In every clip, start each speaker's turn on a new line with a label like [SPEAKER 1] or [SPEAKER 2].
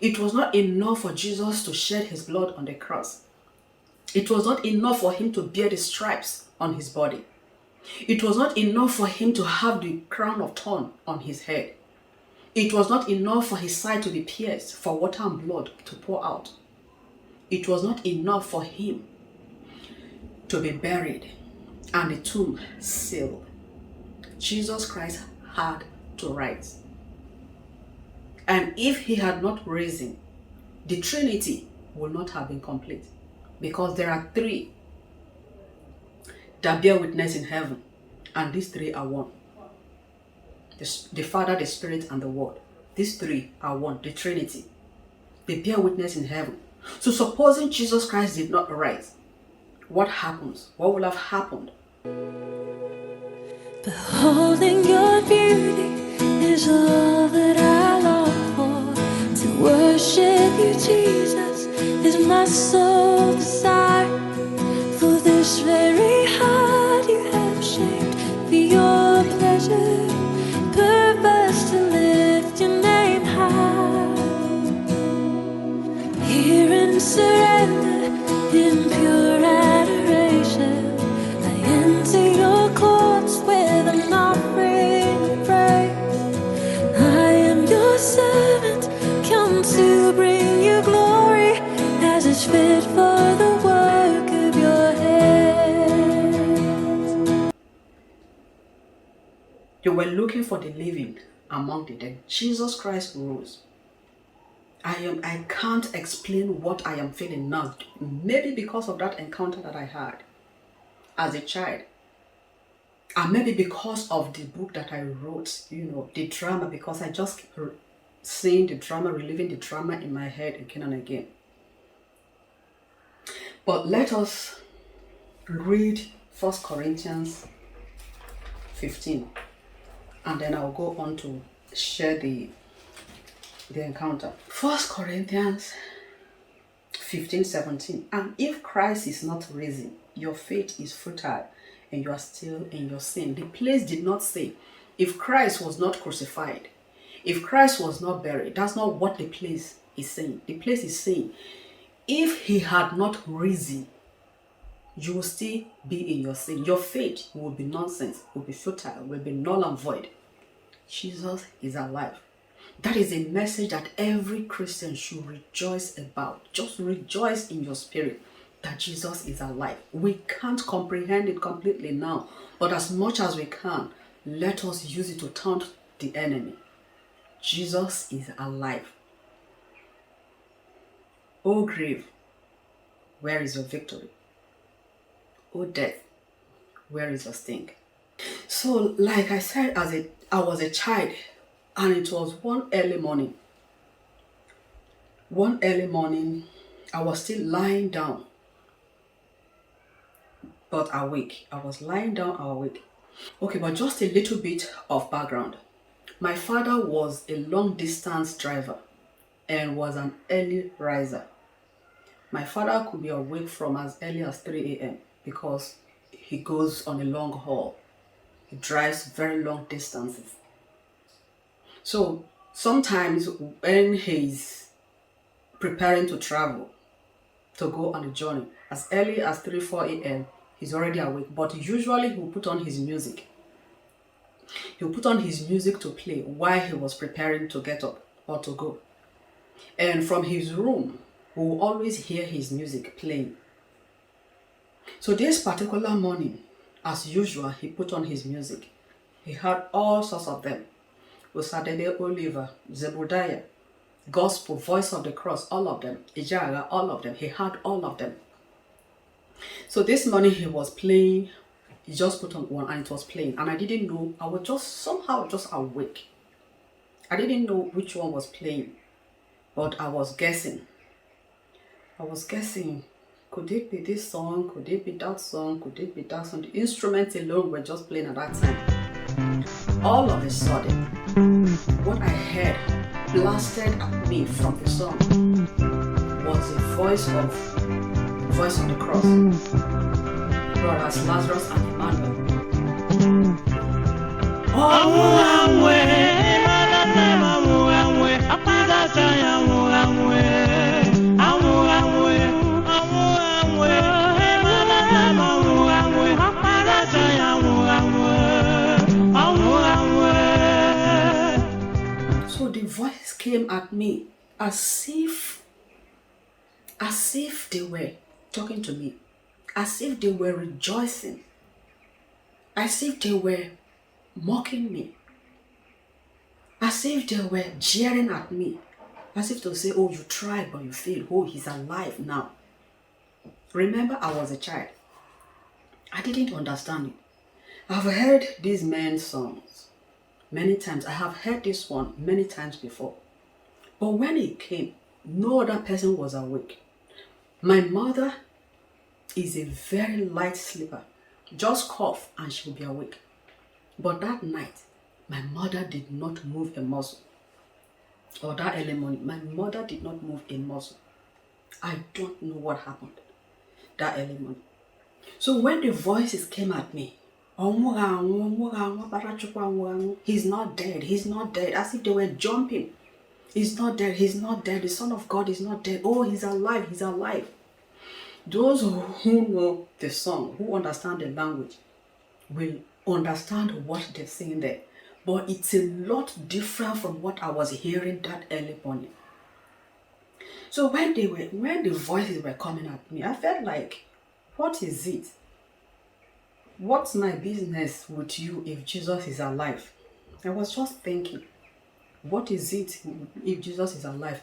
[SPEAKER 1] It was not enough for Jesus to shed his blood on the cross. It was not enough for him to bear the stripes on his body. It was not enough for him to have the crown of thorn on his head. It was not enough for his side to be pierced, for water and blood to pour out. It was not enough for him to be buried and the tomb sealed. Jesus Christ had to rise. And if he had not risen, the Trinity would not have been complete. Because there are three that bear witness in heaven, and these three are one. The Father, the Spirit, and the Word. These three are one, the Trinity. They bear witness in heaven. So supposing Jesus Christ did not rise, what happens? What will have happened?
[SPEAKER 2] Beholding your beauty is all that I long for. To worship you, Jesus, is my sole desire. For this very heart you have shaped for your pleasure, purpose to lift your name high. Here in surrender, in pure adoration, I enter your courts with an offering of praise. I am your servant, come to bring you glory, as is fit for the work of your hands.
[SPEAKER 1] You were looking for the living among the dead. Jesus Christ rose. I can't explain what I am feeling now. Maybe because of that encounter that I had as a child. And maybe because of the book that I wrote, the drama, because I just keep seeing the drama, reliving the drama in my head again and again. But let us read 1 Corinthians 15. And then I'll go on to share the encounter. 1 Corinthians 15:17. And if Christ is not risen, your faith is futile and you are still in your sin. The place did not say, if Christ was not crucified, if Christ was not buried. That's not what the place is saying. The place is saying, if he had not risen, you will still be in your sin. Your faith will be nonsense, will be futile, will be null and void. Jesus is alive. That is a message that every Christian should rejoice about. Just rejoice in your spirit that Jesus is alive. We can't comprehend it completely now, but as much as we can, let us use it to taunt the enemy. Jesus is alive. O grave, where is your victory? O death, where is your sting? So, like I said, I was a child, and it was one early morning. I was still lying down, but awake. I was lying down awake. Okay, but just a little bit of background. My father was a long distance driver and was an early riser. My father could be awake from as early as 3 a.m. because he goes on a long haul. He drives very long distances. So sometimes when he's preparing to travel, to go on a journey, as early as 3-4 a.m., he's already awake. But usually he'll put on his music. He'll put on his music to play while he was preparing to get up or to go. And from his room, we'll always hear his music playing. So this particular morning, as usual, he put on his music. He had all sorts of them. Osadebe Oliver, Zebediah, Gospel, Voice of the Cross, all of them. Ijara, all of them. He had all of them. So this morning he was playing. He just put on one and it was playing. And I didn't know. I was somehow awake. I didn't know which one was playing. But I was guessing. Could it be this song? Could it be that song? Could it be that song? The instruments alone were just playing at that time. All of a sudden, what I heard blasted at me from the song was the voice of the Cross, Brothers Lazarus and Emmanuel. came at me as if they were talking to me, as if they were rejoicing, as if they were mocking me, as if they were jeering at me, as if to say, oh, you tried but you failed. Oh, he's alive now. Remember, I was a child. I didn't understand it. I've heard these men's songs many times. I have heard this one many times before. But when it came, no other person was awake. My mother is a very light sleeper. Just cough and she'll be awake. But that night, my mother did not move a muscle. Or that early morning, my mother did not move a muscle. I don't know what happened that early morning. So when the voices came at me, he's not dead, he's not dead, as if they were jumping. He's not dead, he's not dead, the Son of God is not dead. Oh, he's alive, he's alive. Those who know the song, who understand the language, will understand what they're saying there. But it's a lot different from what I was hearing that early morning. So when the voices were coming at me, I felt like, what is it? What's my business with you if Jesus is alive? I was just thinking, what is it if Jesus is alive?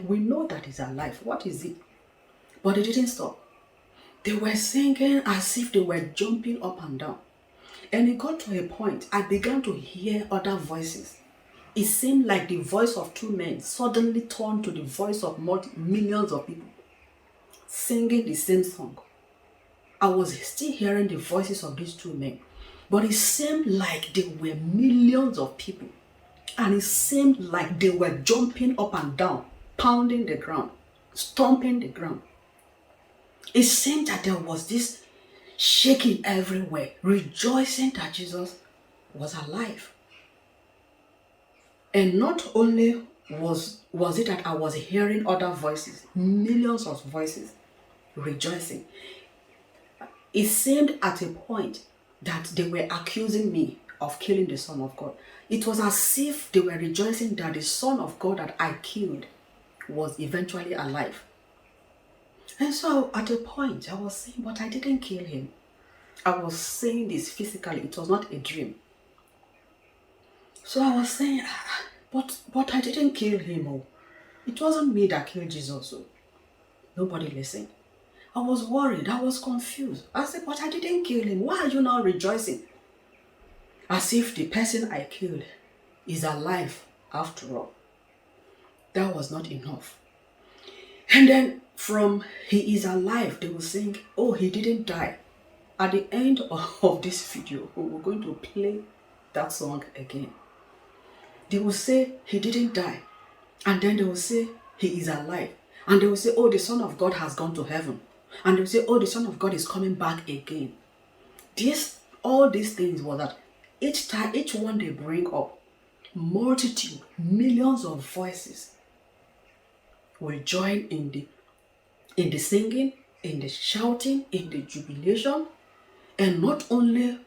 [SPEAKER 1] We know that he's alive. What is it? But it didn't stop. They were singing as if they were jumping up and down. And it got to a point, I began to hear other voices. It seemed like the voice of two men suddenly turned to the voice of millions of people singing the same song. I was still hearing the voices of these two men, but it seemed like there were millions of people, and it seemed like they were jumping up and down, pounding the ground, stomping the ground. It seemed that there was this shaking everywhere, rejoicing that Jesus was alive. And not only was it that I was hearing other voices, millions of voices rejoicing. It seemed at a point that they were accusing me of killing the Son of God. It was as if they were rejoicing that the Son of God that I killed was eventually alive. And so at a point I was saying, but I didn't kill him. I was saying this physically, it was not a dream. So I was saying, but I didn't kill him. Oh. It wasn't me that killed Jesus. Oh. Nobody listened. I was worried, I was confused. I said, but I didn't kill him. Why are you now rejoicing? As if the person I killed is alive after all. That was not enough. And then from he is alive, they will sing, oh, he didn't die. At the end of this video, we're going to play that song again. They will say he didn't die. And then they will say he is alive. And they will say, oh, the Son of God has gone to heaven. And they will say, oh, the Son of God is coming back again. All these things was that each one they bring up, multitude, millions of voices will join in the singing, in the shouting, in the jubilation. And not only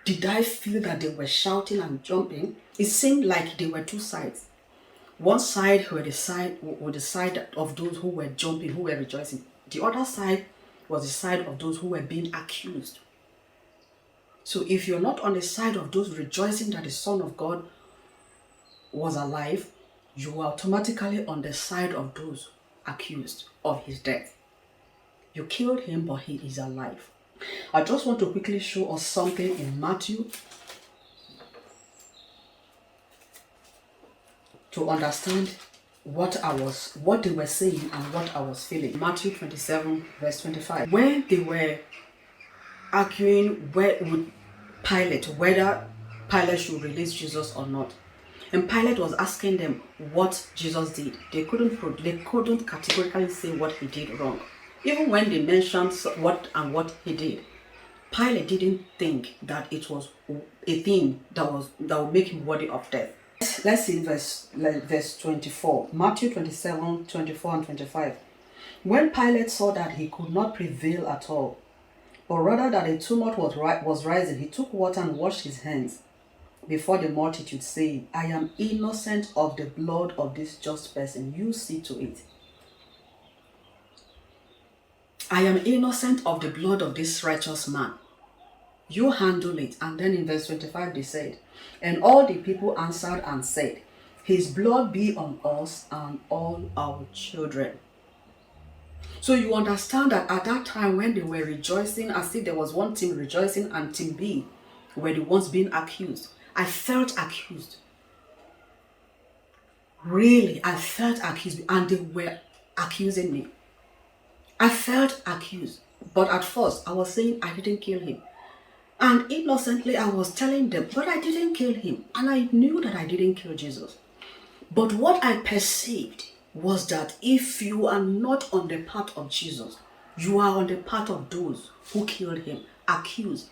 [SPEAKER 1] did I feel that they were shouting and jumping, it seemed like there were two sides. One side were the side of those who were jumping, who were rejoicing. The other side was the side of those who were being accused. So if you're not on the side of those rejoicing that the Son of God was alive, you are automatically on the side of those accused of his death. You killed him, but he is alive. I just want to quickly show us something in Matthew to understand what they were saying and what I was feeling. Matthew 27 verse 25. When they were arguing with Pilate whether Pilate should release Jesus or not, and Pilate was asking them what Jesus did, they couldn't categorically say what he did wrong. Even when they mentioned what he did, Pilate didn't think that it was a thing that would make him worthy of death. Let's see verse 24. Matthew 27, 24 and 25. When Pilate saw that he could not prevail at all, but rather that a tumult was rising, he took water and washed his hands, before the multitude, saying, I am innocent of the blood of this just person. You see to it. I am innocent of the blood of this righteous man. You handle it. And then in verse 25 they said, and all the people answered and said, his blood be on us and all our children. So you understand that at that time when they were rejoicing, as if there was one team rejoicing and team B were the ones being accused, I felt accused. Really, I felt accused, and they were accusing me. I felt accused. But at first, I was saying I didn't kill him. And innocently, I was telling them, but I didn't kill him. And I knew that I didn't kill Jesus. But what I perceived was that if you are not on the part of Jesus, you are on the part of those who killed him, accused.